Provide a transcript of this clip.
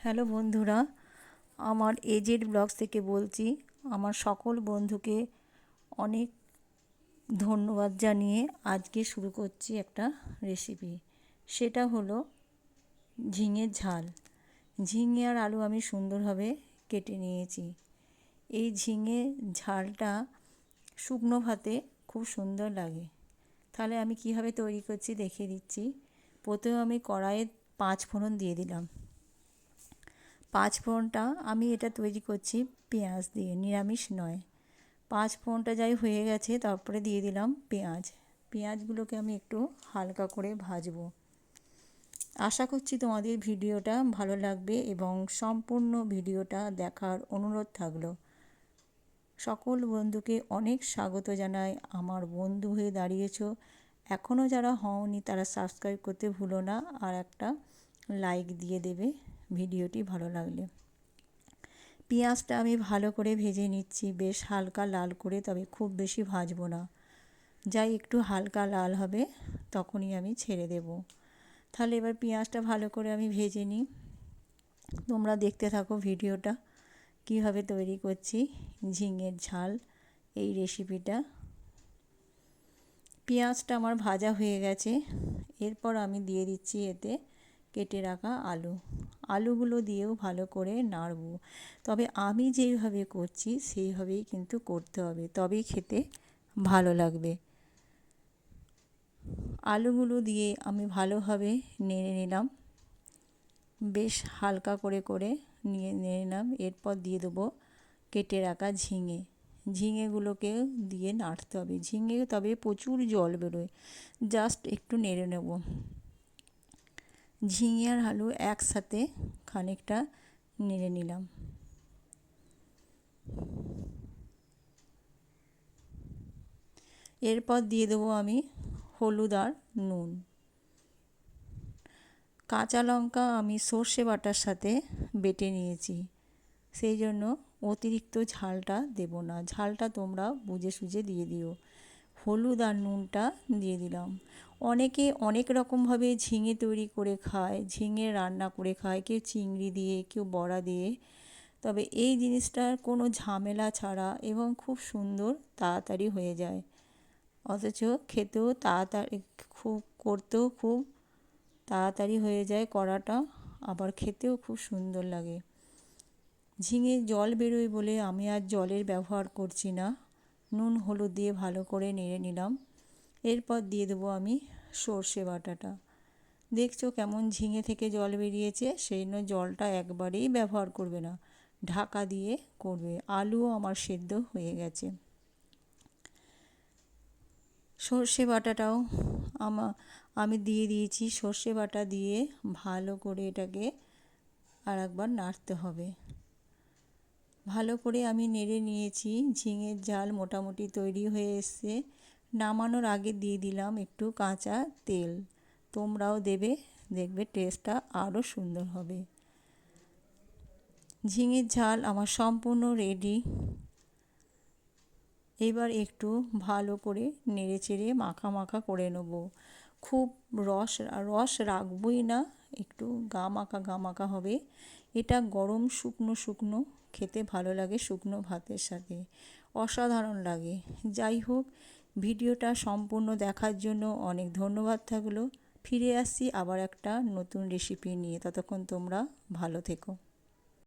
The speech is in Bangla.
হ্যালো বন্ধুরা, আমার এজেড ব্লগস থেকে বলছি। আমার সকল বন্ধুকে অনেক ধন্যবাদ জানিয়ে আজকে শুরু করছি একটা রেসিপি। সেটা হলো ঝিঙের ঝাল। ঝিঙে আর আলু আমি সুন্দরভাবে কেটে নিয়েছি। এই ঝিঙে ঝালটা শুকনো ভাতে খুব সুন্দর লাগে। তাহলে আমি কিভাবে তৈরি করছি দেখিয়ে দিচ্ছি। প্রথমে আমি কড়াইয়ে 5 ফোড়ন দিয়ে দিলাম। 5 ফোড়নটা আমি এটা তৈরি করছি পেঁয়াজ দিয়ে, নিরামিষ নয়। 5 ফোড়নটা যাই হয়ে গেছে, তারপরে দিয়ে দিলাম পেঁয়াজ। পেঁয়াজগুলোকে আমি একটু হালকা করে ভাজবো। আশা করছি তোমাদের ভিডিওটা ভালো লাগবে এবং সম্পূর্ণ ভিডিওটা দেখার অনুরোধ থাকলো। সকল বন্ধুকে অনেক স্বাগত জানাই। আমার বন্ধু হয়ে দাঁড়িয়েছো, এখনও যারা হওনি তারা সাবস্ক্রাইব করতে ভুলো না, আর একটা লাইক দিয়ে দেবে ভিডিওটি ভালো লাগলে। পেঁয়াজটা আমি ভালো করে ভেজে নিচ্ছি, বেশ হালকা লাল করে, তবে খুব বেশি ভাজবো না। যাই একটু হালকা লাল হবে তখনই আমি ছেড়ে দেব। তাহলে এবার পেঁয়াজটা ভালো করে আমি ভেজে নিই। তোমরা দেখতে থাকো ভিডিওটা কীভাবে তৈরি করছি ঝিঙের ঝাল এই রেসিপিটা। পেঁয়াজটা আমার ভাজা হয়ে গেছে। এরপর আমি দিয়ে দিচ্ছি এতে কেটে রাখা আলু। আলুগুলো দিয়েও ভালো করে নাড়ব। তবে আমি যেইভাবে করছি সেইভাবেই কিন্তু করতে হবে, তবেই খেতে ভালো লাগবে। আলুগুলো দিয়ে আমি ভালোভাবে নেড়ে নিলাম, বেশ হালকা করে করে নেড়ে নিলাম। এরপর দিয়ে দেবো কেটে রাখা ঝিঙে। ঝিঙেগুলোকে দিয়ে নাড়তে হবে। ঝিঙে তবে প্রচুর জল বেরোয়, জাস্ট একটু নেড়ে নেব। ঝিঙে আর আলু একসাথে খানিকটা নেড়ে নিলাম। এরপর দিয়ে দেবো আমি হলুদ আর নুন। কাঁচা লঙ্কা আমি সর্ষে বাটার সাথে বেটে নিয়েছি, সেই জন্য অতিরিক্ত ঝালটা দেব না। ঝালটা তোমরা বুঝে সুঝে দিয়ে দিও। হলুদ আর নুনটা দিয়ে দিলাম। অনেকে অনেক রকমভাবে ঝিঙে তৈরি করে খায়, ঝিঙে রান্না করে খায়, কেউ চিংড়ি দিয়ে, কেউ বড়া দিয়ে। তবে এই জিনিসটার কোনো ঝামেলা ছাড়া এবং খুব সুন্দর তাড়াতাড়ি হয়ে যায়, অথচ খেতেও তাড়াতাড়ি, খুব করতেও খুব তাড়াতাড়ি হয়ে যায় কড়াটা, আবার খেতেও খুব সুন্দর লাগে। ঝিঙে জল বেরোয় বলে আমি আর জলের ব্যবহার করছি না। নুন হলুদ দিয়ে ভালো করে নেড়ে নিলাম। এরপর দিয়ে দেবো আমি সর্ষে বাটাটা। দেখছো কেমন ঝিঙে থেকে জল বেরিয়েছে, সেই জন্য জলটা একবারেই ব্যবহার করবে না, ঢাকা দিয়ে করবে। আলুও আমার সেদ্ধ হয়ে গেছে। সর্ষে বাটাটাও আমি দিয়ে দিয়েছি। সর্ষে বাটা দিয়ে ভালো করে এটাকে আর একবার নাড়তে হবে। ভালো করে আমি নেড়ে নিয়েছি। ঝিঙের ঝাল মোটামুটি তৈরি হয়ে এসছে। নামানোর আগে দিয়ে দিলাম একটু কাঁচা তেল। তোমরাও দেবে, দেখবে টেস্টটা আরও সুন্দর হবে। ঝিঙের ঝাল আমার সম্পূর্ণ রেডি। এবার একটু ভালো করে নেড়ে চেড়ে মাখা মাখা করে নেব। খুব রস রাখবই না, একটু গা মাখা হবে। এটা গরম শুকনো শুকনো খেতে ভালো লাগে, শুকনো ভাতের সাথে অসাধারণ লাগে। যাই হোক, ভিডিওটা সম্পূর্ণ দেখার জন্য অনেক ধন্যবাদ থাকলো। ফিরে আসছি আবার একটা নতুন রেসিপি নিয়ে। ততক্ষণ তোমরা ভালো থেকো।